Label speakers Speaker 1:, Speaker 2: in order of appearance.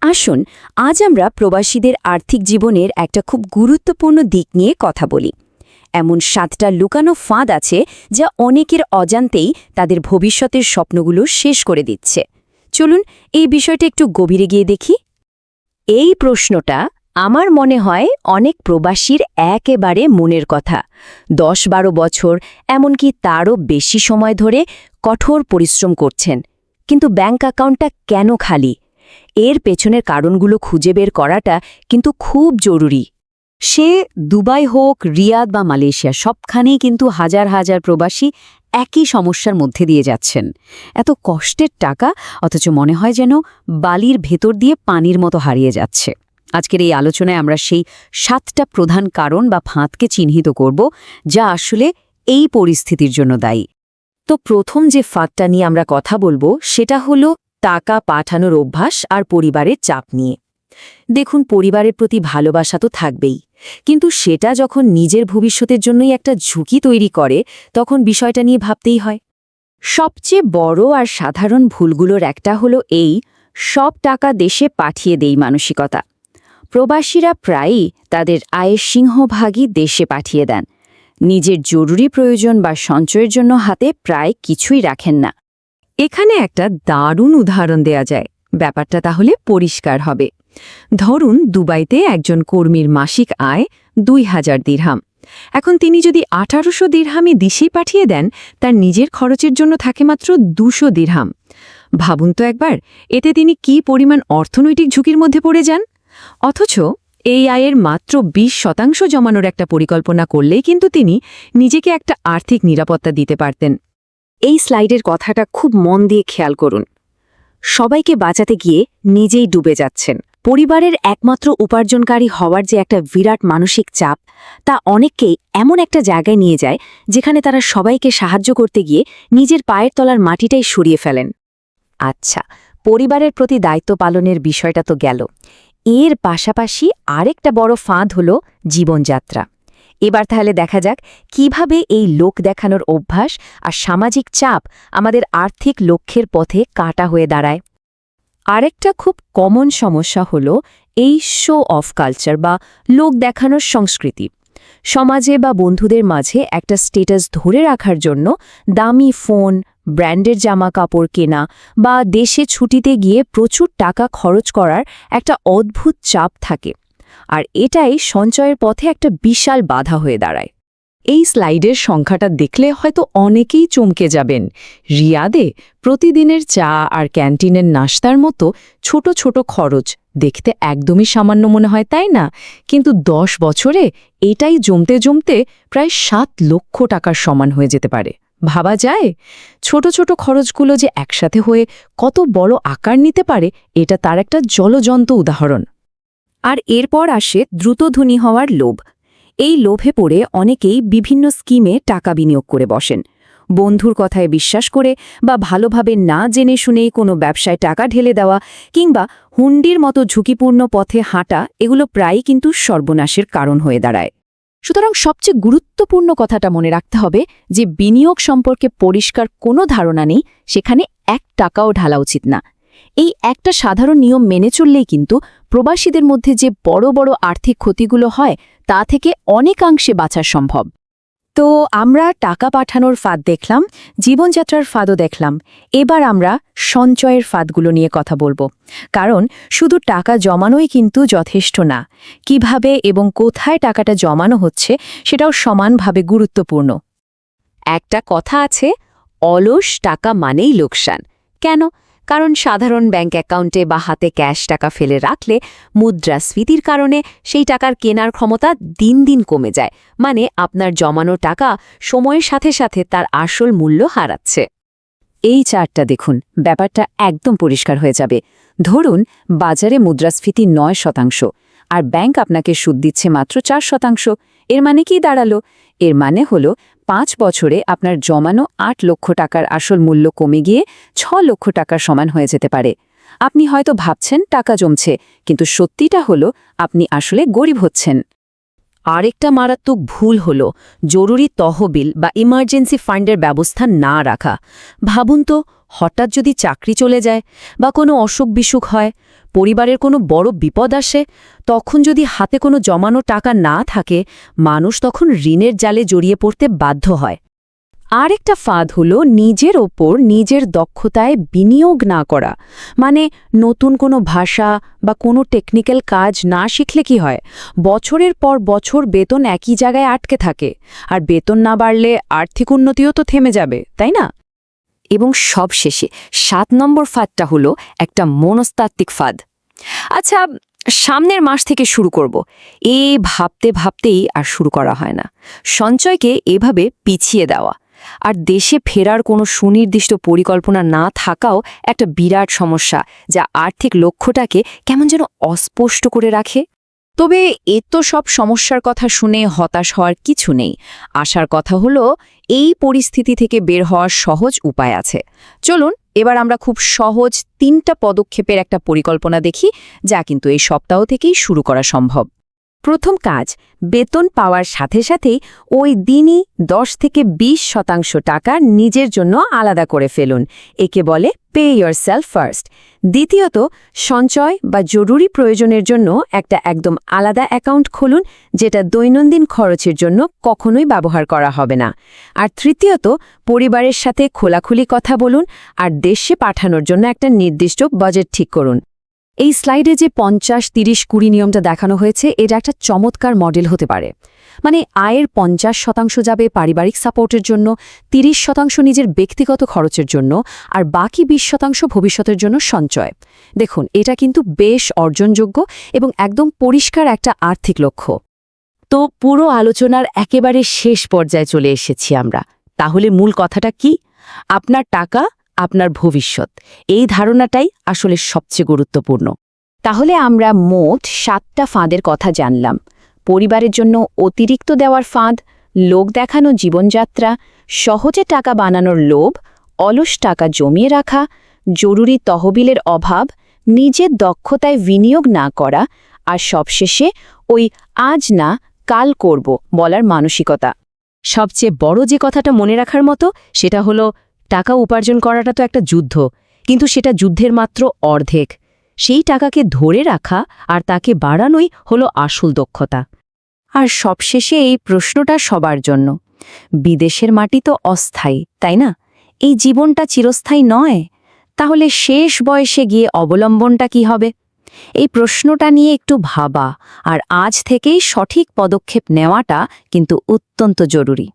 Speaker 1: আসুন আজ আমরা প্রবাসীদের আর্থিক জীবনের একটা খুব গুরুত্বপূর্ণ দিক নিয়ে কথা বলি। এমন 7টা লুকানো ফাঁদ আছে যা অনেকের অজান্তেই তাদের ভবিষ্যতের স্বপ্নগুলো শেষ করে দিচ্ছে। চলুন এই বিষয়টা একটু গভীরে গিয়ে দেখি। এই প্রশ্নটা আমার মনে হয় অনেক প্রবাসীর একেবারে মনের কথা। 10-12 বছর, এমনকি তারও বেশি সময় ধরে কঠোর পরিশ্রম করছেন, কিন্তু ব্যাংক অ্যাকাউন্টটা কেন খালি? এর পেছনের কারণগুলো খুঁজে বের করাটা কিন্তু খুব জরুরি। সে দুবাই হোক, রিয়াদ বা মালয়েশিয়া, সবখানেই কিন্তু হাজার হাজার প্রবাসী একই সমস্যার মধ্যে দিয়ে যাচ্ছেন। এত কষ্টের টাকা, অথচ মনে হয় যেন বালির ভেতর দিয়ে পানির মতো হারিয়ে যাচ্ছে। আজকের এই আলোচনায় আমরা সেই 7টা প্রধান কারণ বা ফাঁদকে চিহ্নিত করব, যা আসলে এই পরিস্থিতির জন্য দায়ী। তো প্রথম যে ফাঁদটা নিয়ে আমরা কথা বলবো সেটা হলো টাকা পাঠানোর অভ্যাস আর পরিবারের চাপ নিয়ে। দেখুন, পরিবারের প্রতি ভালোবাসা তো থাকবেই, কিন্তু সেটা যখন নিজের ভবিষ্যতের জন্যই একটা ঝুঁকি তৈরি করে, তখন বিষয়টা নিয়ে ভাবতেই হয়। সবচেয়ে বড় আর সাধারণ ভুলগুলোর একটা হলো এই সব টাকা দেশে পাঠিয়ে দেই মানসিকতা। প্রবাসীরা প্রায়ই তাদের আয়ের সিংহভাগই দেশে পাঠিয়ে দেন। নিজের জরুরি প্রয়োজন বা সঞ্চয়ের জন্য হাতে প্রায় কিছুই রাখেন না। এখানে একটা দারুণ উদাহরণ দেয়া যায়। ব্যাপারটা তাহলে পরিষ্কার হবে। ধরুন, দুবাইতে একজন কর্মীর মাসিক আয় 2000 দিরহাম। এখন তিনি যদি 1800 দিরহামই দেশেই পাঠিয়ে দেন, তার নিজের খরচের জন্য থাকে মাত্র 200 দিরহাম। ভাবুন তো একবার, এতে তিনি কী পরিমাণ অর্থনৈতিক ঝুঁকির মধ্যে পড়ে যান। অথচ এই আয়ের মাত্র 20% জমানোর একটা পরিকল্পনা করলেই কিন্তু তিনি নিজেকে একটা আর্থিক নিরাপত্তা দিতে পারতেন। এই স্লাইডের কথাটা খুব মন দিয়ে খেয়াল করুন। সবাইকে বাঁচাতে গিয়ে নিজেই ডুবে যাচ্ছেন। পরিবারের একমাত্র উপার্জনকারী হওয়ার যে একটা বিরাট মানসিক চাপ, তা অনেককেই এমন একটা জায়গায় নিয়ে যায় যেখানে তারা সবাইকে সাহায্য করতে গিয়ে নিজের পায়ের তলার মাটিটাই সরিয়ে ফেলেন। আচ্ছা, পরিবারের প্রতি দায়িত্ব পালনের বিষয়টা তো গেল। এর পাশাপাশি আরেকটা বড় ফাঁদ হল জীবনযাত্রা। এবার তাহলে দেখা যাক কিভাবে এই লোক দেখানোর অভ্যাস আর সামাজিক চাপ আমাদের আর্থিক লক্ষ্যের পথে কাঁটা হয়ে দাঁড়ায়। আরেকটা খুব কমন সমস্যা হল এই শো অফ কালচার বা লোক দেখানোর সংস্কৃতি। সমাজে বা বন্ধুদের মাঝে একটা স্ট্যাটাস ধরে রাখার জন্য দামি ফোন, ব্র্যান্ডের জামা কাপড় কেনা বা দেশে ছুটিতে গিয়ে প্রচুর টাকা খরচ করার একটা অদ্ভুত চাপ থাকে, আর এটাই সঞ্চয়ের পথে একটা বিশাল বাধা হয়ে দাঁড়ায়। এই স্লাইডের সংখ্যাটা দেখলে হয়তো অনেকেই চমকে যাবেন। রিয়াদে প্রতিদিনের চা আর ক্যান্টিনের নাশতার মতো ছোট ছোট খরচ দেখতে একদমই সামান্য মনে হয়, তাই না? কিন্তু 10 বছরে এটাই জমতে জমতে প্রায় 7 লক্ষ টাকার সমান হয়ে যেতে পারে। ভাবা যায় ছোট ছোট খরচগুলো যে একসাথে হয়ে কত বড় আকার নিতে পারে, এটা তার একটা জ্বলজ্বন্ত উদাহরণ। আর এরপর আসে দ্রুত ধনী হওয়ার লোভ। এই লোভে পড়ে অনেকেই বিভিন্ন স্কিমে টাকা বিনিয়োগ করে বসেন। বন্ধুর কথায় বিশ্বাস করে বা ভালোভাবে না জেনে শুনেই কোনো ব্যবসায় টাকা ঢেলে দেওয়া কিংবা হুন্ডির মতো ঝুঁকিপূর্ণ পথে হাঁটা, এগুলো প্রায়ই কিন্তু সর্বনাশের কারণ হয়ে দাঁড়ায়। সুতরাং সবচেয়ে গুরুত্বপূর্ণ কথাটা মনে রাখতে হবে যে বিনিয়োগ সম্পর্কে পরিষ্কার কোনো ধারণা নেই, সেখানে 1 টাকাও ঢালা উচিত না। এই একটা সাধারণ নিয়ম মেনে চললেই কিন্তু প্রবাসীদের মধ্যে যে বড় বড় আর্থিক ক্ষতিগুলো হয়, তা থেকে অনেকাংশে বাঁচা সম্ভব। তো আমরা টাকা পাঠানোর ফাঁদ দেখলাম, জীবনযাত্রার ফাঁদও দেখলাম। এবার আমরা সঞ্চয়ের ফাঁদগুলো নিয়ে কথা বলবো, কারণ শুধু টাকা জমানোই কিন্তু যথেষ্ট না। কিভাবে এবং কোথায় টাকাটা জমানো হচ্ছে সেটাও সমানভাবে গুরুত্বপূর্ণ। একটা কথা আছে, অলস টাকা মানেই লোকসান। কেন? কারণ সাধারণ ব্যাংক অ্যাকাউন্টে বা হাতে ক্যাশ টাকা ফেলে রাখলে মুদ্রাস্ফীতির কারণে সেই টাকার কেনার ক্ষমতা দিন দিন কমে যায়। মানে আপনার জমানো টাকা সময়ের সাথে সাথে তার আসল মূল্য হারাচ্ছে। এই চার্টটা দেখুন, ব্যাপারটা একদম পরিষ্কার হয়ে যাবে। ধরুন বাজারে মুদ্রাস্ফীতি 9%, আর ব্যাংক আপনাকে সুদ দিচ্ছে মাত্র 4%। এর মানে কি দাঁড়ালো? এর মানে হলো 5 বছরে আপনার জমানো 8 লক্ষ টাকার আসল মূল্য কমে গিয়ে 6 লক্ষ টাকার সমান হয়ে যেতে পারে। আপনি হয়তো ভাবছেন টাকা জমছে, কিন্তু সত্যিটা হলো আপনি আসলে গরিব হচ্ছেন। আরেকটা মারাত্মক ভুল হল জরুরি তহবিল বা ইমার্জেন্সি ফান্ডের ব্যবস্থা না রাখা। ভাবুন তো, হঠাৎ যদি চাকরি চলে যায় বা কোনো অসুখ বিসুখ হয়, পরিবারের কোনো বড় বিপদ আসে, তখন যদি হাতে কোনো জমানো টাকা না থাকে, মানুষ তখন ঋণের জালে জড়িয়ে পড়তে বাধ্য হয়। আরেকটা ফাঁদ হলো নিজের ওপর নিজের দক্ষতায় বিনিয়োগ না করা। মানে নতুন কোনো ভাষা বা কোনো টেকনিক্যাল কাজ না শিখলে কি হয়, বছরের পর বছর বেতন একই জায়গায় আটকে থাকে, আর বেতন না বাড়লে আর্থিক উন্নতিও তো থেমে যাবে, তাই না? এবং সবশেষে 7 নম্বর ফাঁদটা হলো একটা মনস্তাত্ত্বিক ফাঁদ। আচ্ছা, সামনের মাস থেকে শুরু করব, ভাবতে ভাবতেই আর শুরু করা হয় না। সঞ্চয়কে এভাবে পিছিয়ে দেওয়া আর দেশে ফেরার কোনো সুনির্দিষ্ট পরিকল্পনা না থাকাও একটা বিরাট সমস্যা, যা আর্থিক লক্ষ্যটাকে কেমন যেন অস্পষ্ট করে রাখে। তবে সব সমস্যার কথা শুনে হতাশ হওয়ার কিছু নেই। আশার কথা হলো এই পরিস্থিতি থেকে বের হওয়ার সহজ উপায় আছে। চলুন এবার আমরা খুব সহজ 3টা পদক্ষেপের একটা পরিকল্পনা দেখি, যা কিন্তু এই সপ্তাহ থেকেই শুরু করা সম্ভব। প্রথম কাজ, বেতন পাওয়ার সাথে সাথেই ওই দিনই 10 থেকে 20% টাকা নিজের জন্য আলাদা করে ফেলুন। একে বলে পে ইয়োরসেলফ ফার্স্ট। দ্বিতীয়ত, সঞ্চয় বা জরুরি প্রয়োজনের জন্য একটা একদম আলাদা অ্যাকাউন্ট খুলুন, যেটা দৈনন্দিন খরচের জন্য কখনোই ব্যবহার করা হবে না। আর তৃতীয়ত, পরিবারের সাথে খোলাখুলি কথা বলুন আর দেশে পাঠানোর জন্য একটা নির্দিষ্ট বাজেট ঠিক করুন। এই স্লাইডে যে 50-30-20 নিয়মটা দেখানো হয়েছে, এটা একটা চমৎকার মডেল হতে পারে। মানে আয়ের 50% যাবে পারিবারিক সাপোর্টের জন্য, 30% নিজের ব্যক্তিগত খরচের জন্য, আর বাকি 20% ভবিষ্যতের জন্য সঞ্চয়। দেখুন, এটা কিন্তু বেশ অর্জনযোগ্য এবং একদম পরিষ্কার একটা আর্থিক লক্ষ্য। তো পুরো আলোচনার একেবারে শেষ পর্যায়ে চলে এসেছি আমরা। তাহলে মূল কথাটা কি? আপনার টাকা, আপনার ভবিষ্যৎ, এই ধারণাটাই আসলে সবচেয়ে গুরুত্বপূর্ণ। তাহলে আমরা মোট 7টা ফাঁদের কথা জানলাম। পরিবারের জন্য অতিরিক্ত দেওয়ার ফাঁদ, লোক দেখানো জীবনযাত্রা, সহজে টাকা বানানোর লোভ, অলস টাকা জমিয়ে রাখা, জরুরি তহবিলের অভাব, নিজের দক্ষতায় বিনিয়োগ না করা, আর সবশেষে ওই আজ না কাল করব বলার মানসিকতা। সবচেয়ে বড় যে কথাটা মনে রাখার মতো, সেটা হলো টাকা উপার্জন করাটা তো একটা যুদ্ধ, কিন্তু সেটা যুদ্ধের মাত্র অর্ধেক। সেই টাকাকে ধরে রাখা আর তাকে বাড়ানোই হলো আসল দক্ষতা। আর সবশেষে এই প্রশ্নটা সবার জন্য, বিদেশের মাটি তো অস্থায়ী, তাই না? এই জীবনটা চিরস্থায়ী নয়। তাহলে শেষ বয়সে গিয়ে অবলম্বনটা কি হবে? এই প্রশ্নটা নিয়ে একটু ভাবা আর আজ থেকেই সঠিক পদক্ষেপ নেওয়াটা কিন্তু অত্যন্ত জরুরি।